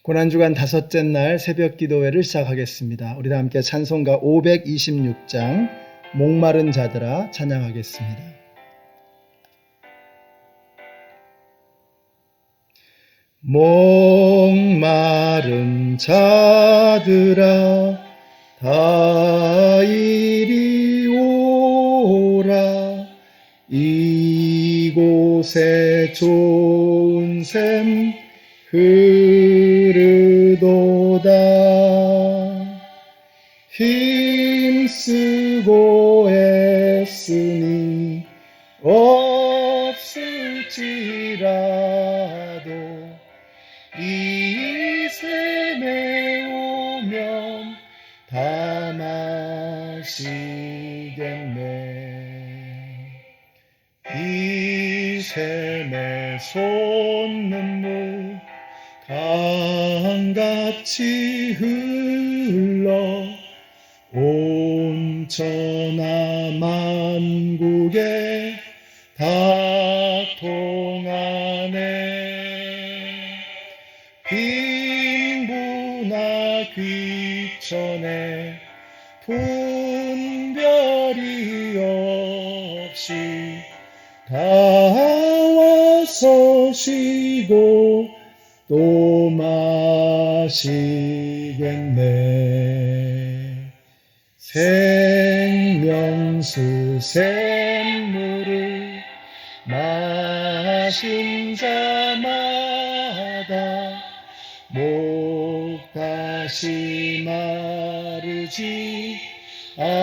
고난주간 다섯째 날 새벽 기도회를 시작하겠습니다. 우리 다 함께 찬송가 526장 목마른 자들아 찬양하겠습니다. 목마른 자들아 다 이리 오라. 이곳에 좋은 샘 흐르도다. 힘쓰고 애쓰니 없을지라도 이 샘에 오면 다 마시겠네. 이 샘에 솟는 물 강같이 흘러 온 천하 만국에 다 통하네. 빈부나 귀천에 분별이 없이 다 와서 쉬고 또 마시겠네. 생명수 샘물을 마신 자마다 목 다시 마르지 아니하고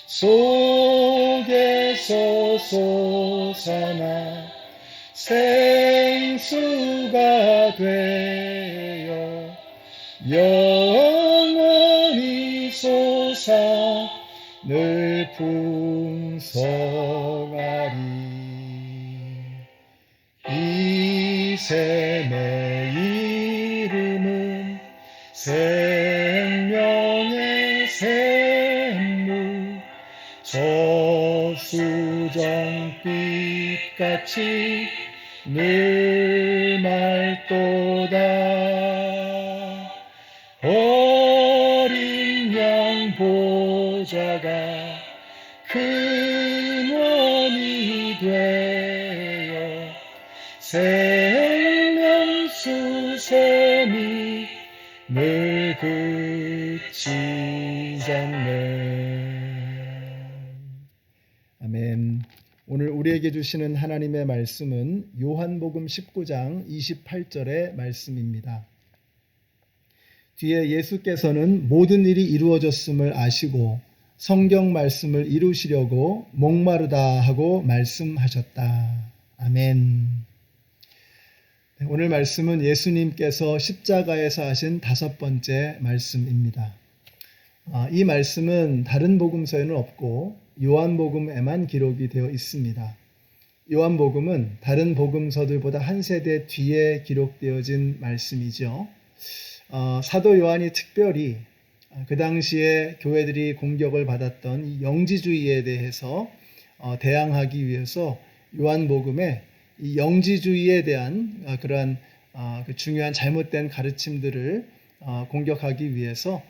속에서 솟아나 생수가 되어 영원히 솟아 늘 풍성하리. 이 샘의 이름은 생명의 샘물. 저수정빛같이 늘 맑도다. 어린 양 보좌가 근원이 되어 생명수 샘이 늘 그치지 않네. 아멘. 오늘 우리에게 주시는 하나님의 말씀은 요한복음 19장 28절의 말씀입니다. 뒤에 예수께서는 모든 일이 이루어졌음을 아시고 성경 말씀을 이루시려고 목마르다 하고 말씀하셨다. 아멘. 오늘 말씀은 예수님께서 십자가에서 하신 다섯 번째 말씀입니다. 이 말씀은 다른 복음서에는 없고 요한복음에만 기록이 되어 있습니다. 요한복음은 다른 복음서들보다 한 세대 뒤에 기록되어진 말씀이죠. 사도 요한이 특별히 그 당시에 교회들이 공격을 받았던 이 영지주의에 대해서 대항하기 위해서 요한복음에 이 영지주의에 대한 그러한 중요한 잘못된 가르침들을 공격하기 위해서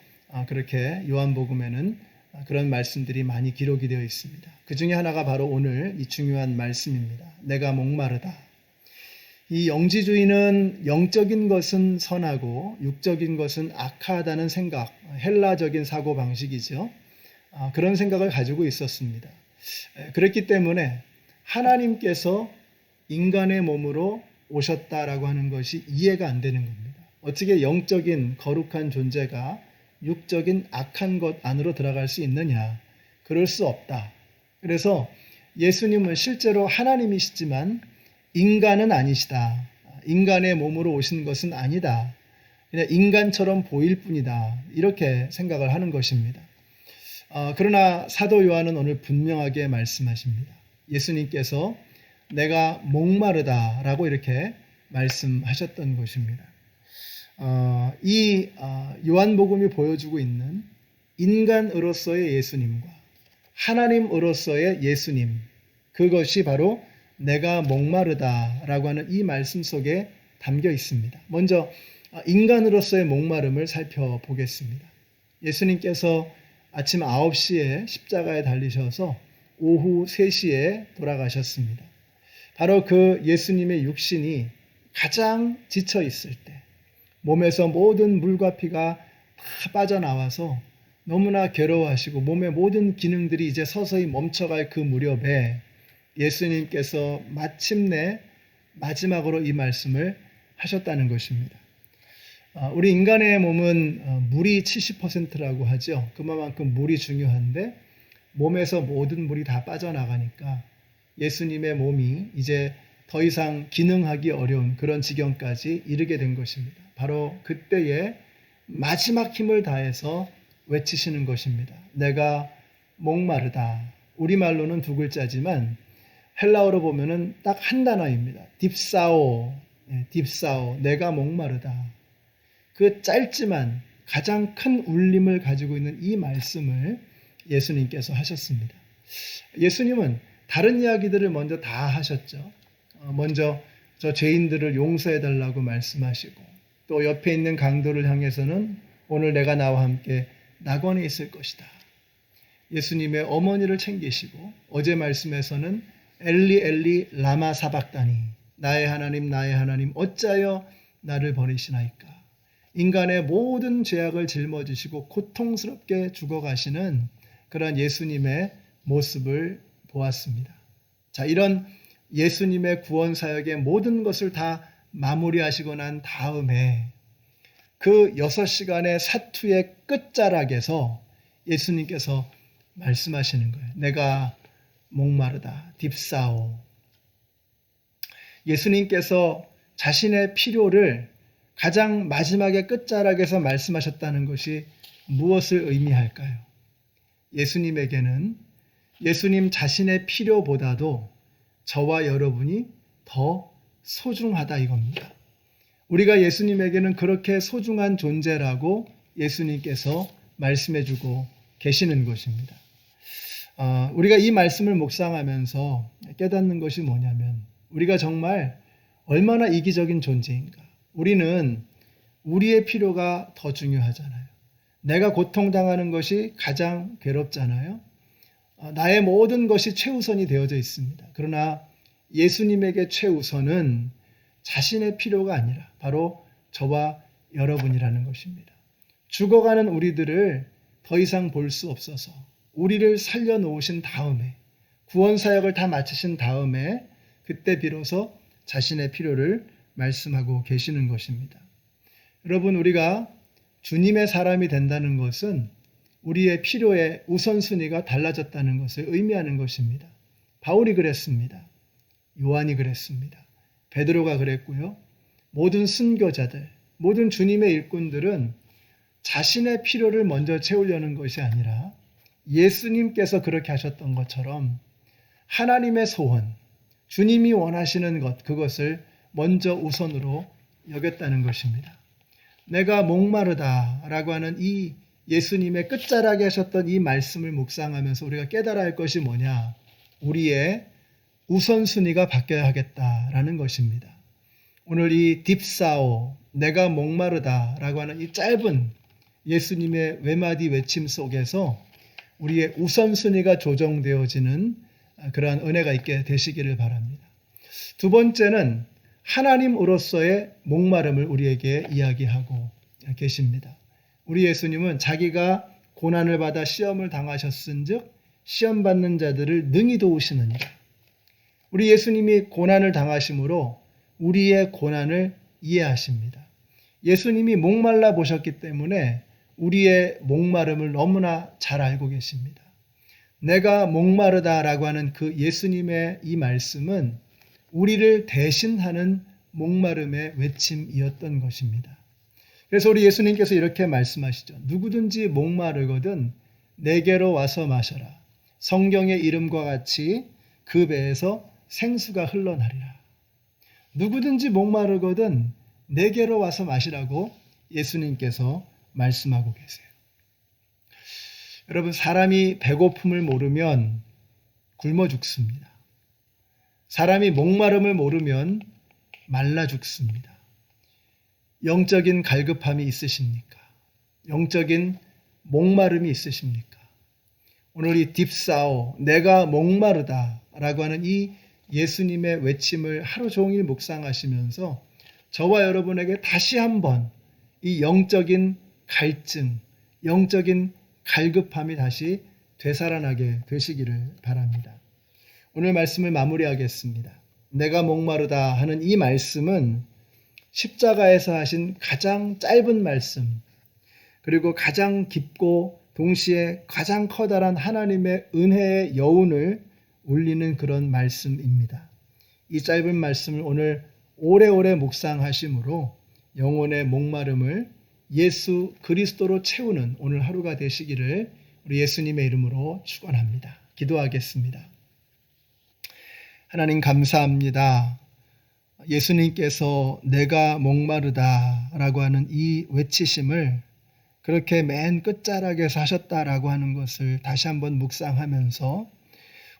그렇게 요한복음에는 그런 말씀들이 많이 기록이 되어 있습니다. 그 중에 하나가 바로 오늘 이 중요한 말씀입니다. 내가 목마르다. 이 영지주의는 영적인 것은 선하고 육적인 것은 악하다는 생각, 헬라적인 사고방식이죠. 그런 생각을 가지고 있었습니다. 그렇기 때문에 하나님께서 인간의 몸으로 오셨다라고 하는 것이 이해가 안 되는 겁니다. 어떻게 영적인 거룩한 존재가 육적인 악한 것 안으로 들어갈 수 있느냐? 그럴 수 없다. 그래서 예수님은 실제로 하나님이시지만 인간은 아니시다. 인간의 몸으로 오신 것은 아니다. 그냥 인간처럼 보일 뿐이다. 이렇게 생각을 하는 것입니다. 그러나 사도 요한은 오늘 분명하게 말씀하십니다. 예수님께서 내가 목마르다라고 이렇게 말씀하셨던 것입니다. 이 요한복음이 보여주고 있는 인간으로서의 예수님과 하나님으로서의 예수님, 그것이 바로 내가 목마르다라고 하는 이 말씀 속에 담겨 있습니다. 먼저 인간으로서의 목마름을 살펴보겠습니다. 예수님께서 아침 9시에 십자가에 달리셔서 오후 3시에 돌아가셨습니다. 바로 그 예수님의 육신이 가장 지쳐 있을 때, 몸에서 모든 물과 피가 다 빠져나와서 너무나 괴로워하시고 몸의 모든 기능들이 이제 서서히 멈춰갈 그 무렵에 예수님께서 마침내 마지막으로 이 말씀을 하셨다는 것입니다. 우리 인간의 몸은 물이 70%라고 하죠. 그만큼 물이 중요한데 몸에서 모든 물이 다 빠져나가니까 예수님의 몸이 이제 더 이상 기능하기 어려운 그런 지경까지 이르게 된 것입니다. 바로 그때에 마지막 힘을 다해서 외치시는 것입니다. 내가 목마르다. 우리말로는 두 글자지만 헬라어로 보면은 딱 한 단어입니다. 딥사오. 딥사오. 내가 목마르다. 그 짧지만 가장 큰 울림을 가지고 있는 이 말씀을 예수님께서 하셨습니다. 예수님은 다른 이야기들을 먼저 다 하셨죠. 먼저 저 죄인들을 용서해 달라고 말씀하시고 또 옆에 있는 강도를 향해서는 오늘 내가 나와 함께 낙원에 있을 것이다. 예수님의 어머니를 챙기시고 어제 말씀에서는 엘리 엘리 라마 사박다니 나의 하나님 어찌하여 나를 버리시나이까. 인간의 모든 죄악을 짊어지시고 고통스럽게 죽어가시는 그런 예수님의 모습을 보았습니다. 자, 이런 예수님의 구원 사역의 모든 것을 다 마무리하시고 난 다음에 그 6시간의 사투의 끝자락에서 예수님께서 말씀하시는 거예요. 내가 목마르다. 딥사오. 예수님께서 자신의 필요를 가장 마지막의 끝자락에서 말씀하셨다는 것이 무엇을 의미할까요? 예수님에게는 예수님 자신의 필요보다도 저와 여러분이 더 소중하다 이겁니다. 우리가 예수님에게는 그렇게 소중한 존재라고 예수님께서 말씀해주고 계시는 것입니다. 우리가 이 말씀을 묵상하면서 깨닫는 것이 뭐냐면 우리가 정말 얼마나 이기적인 존재인가. 우리는 우리의 필요가 더 중요하잖아요. 내가 고통당하는 것이 가장 괴롭잖아요. 나의 모든 것이 최우선이 되어져 있습니다. 그러나 예수님에게 최우선은 자신의 필요가 아니라 바로 저와 여러분이라는 것입니다. 죽어가는 우리들을 더 이상 볼 수 없어서 우리를 살려놓으신 다음에 구원 사역을 다 마치신 다음에 그때 비로소 자신의 필요를 말씀하고 계시는 것입니다. 여러분, 우리가 주님의 사람이 된다는 것은 우리의 필요의 우선순위가 달라졌다는 것을 의미하는 것입니다. 바울이 그랬습니다. 요한이 그랬습니다. 베드로가 그랬고요. 모든 순교자들, 모든 주님의 일꾼들은 자신의 필요를 먼저 채우려는 것이 아니라 예수님께서 그렇게 하셨던 것처럼 하나님의 소원, 주님이 원하시는 것, 그것을 먼저 우선으로 여겼다는 것입니다. 내가 목마르다라고 하는 이 예수님의 끝자락에 하셨던 이 말씀을 묵상하면서 우리가 깨달아야 할 것이 뭐냐? 우리의 우선순위가 바뀌어야 하겠다라는 것입니다. 오늘 이 딥사오, 내가 목마르다라고 하는 이 짧은 예수님의 외마디 외침 속에서 우리의 우선순위가 조정되어지는 그러한 은혜가 있게 되시기를 바랍니다. 두 번째는 하나님으로서의 목마름을 우리에게 이야기하고 계십니다. 우리 예수님은 자기가 고난을 받아 시험을 당하셨은즉 시험 받는 자들을 능히 도우시느니라. 우리 예수님이 고난을 당하심으로 우리의 고난을 이해하십니다. 예수님이 목말라 보셨기 때문에 우리의 목마름을 너무나 잘 알고 계십니다. 내가 목마르다라고 하는 그 예수님의 이 말씀은 우리를 대신하는 목마름의 외침이었던 것입니다. 그래서 우리 예수님께서 이렇게 말씀하시죠. 누구든지 목마르거든 내게로 와서 마셔라. 성경의 이름과 같이 그 배에서 생수가 흘러나리라. 누구든지 목마르거든 내게로 와서 마시라고 예수님께서 말씀하고 계세요. 여러분, 사람이 배고픔을 모르면 굶어 죽습니다. 사람이 목마름을 모르면 말라 죽습니다. 영적인 갈급함이 있으십니까? 영적인 목마름이 있으십니까? 오늘 이 딥사오, 내가 목마르다 라고 하는 이 예수님의 외침을 하루 종일 묵상하시면서 저와 여러분에게 다시 한번 이 영적인 갈증, 영적인 갈급함이 다시 되살아나게 되시기를 바랍니다. 오늘 말씀을 마무리하겠습니다. 내가 목마르다 하는 이 말씀은 십자가에서 하신 가장 짧은 말씀, 그리고 가장 깊고 동시에 가장 커다란 하나님의 은혜의 여운을 울리는 그런 말씀입니다. 이 짧은 말씀을 오늘 오래오래 묵상하심으로 영혼의 목마름을 예수 그리스도로 채우는 오늘 하루가 되시기를 우리 예수님의 이름으로 축원합니다. 기도하겠습니다. 하나님 감사합니다. 예수님께서 내가 목마르다 라고 하는 이 외치심을 그렇게 맨 끝자락에서 하셨다라고 하는 것을 다시 한번 묵상하면서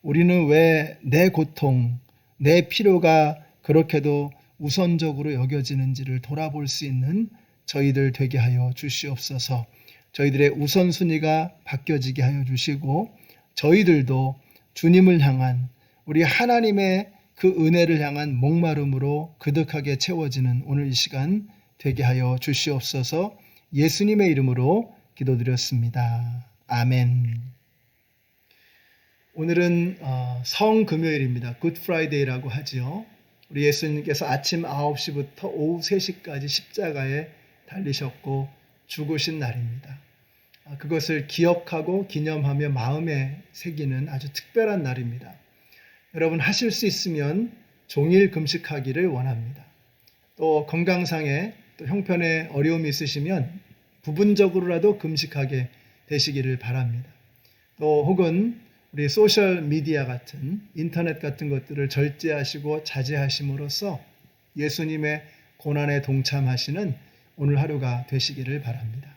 우리는 왜 내 고통, 내 필요가 그렇게도 우선적으로 여겨지는지를 돌아볼 수 있는 저희들 되게 하여 주시옵소서. 저희들의 우선순위가 바뀌어지게 하여 주시고 저희들도 주님을 향한 우리 하나님의 그 은혜를 향한 목마름으로 그득하게 채워지는 오늘 이 시간 되게 하여 주시옵소서. 예수님의 이름으로 기도드렸습니다. 아멘. 오늘은 성금요일입니다. 굿 프라이데이라고 하지요. 우리 예수님께서 아침 9시부터 오후 3시까지 십자가에 달리셨고 죽으신 날입니다. 그것을 기억하고 기념하며 마음에 새기는 아주 특별한 날입니다. 여러분 하실 수 있으면 종일 금식하기를 원합니다. 또 건강상에 또 형편에 어려움이 있으시면 부분적으로라도 금식하게 되시기를 바랍니다. 또 혹은 우리 소셜 미디어 같은 인터넷 같은 것들을 절제하시고 자제하심으로써 예수님의 고난에 동참하시는 오늘 하루가 되시기를 바랍니다.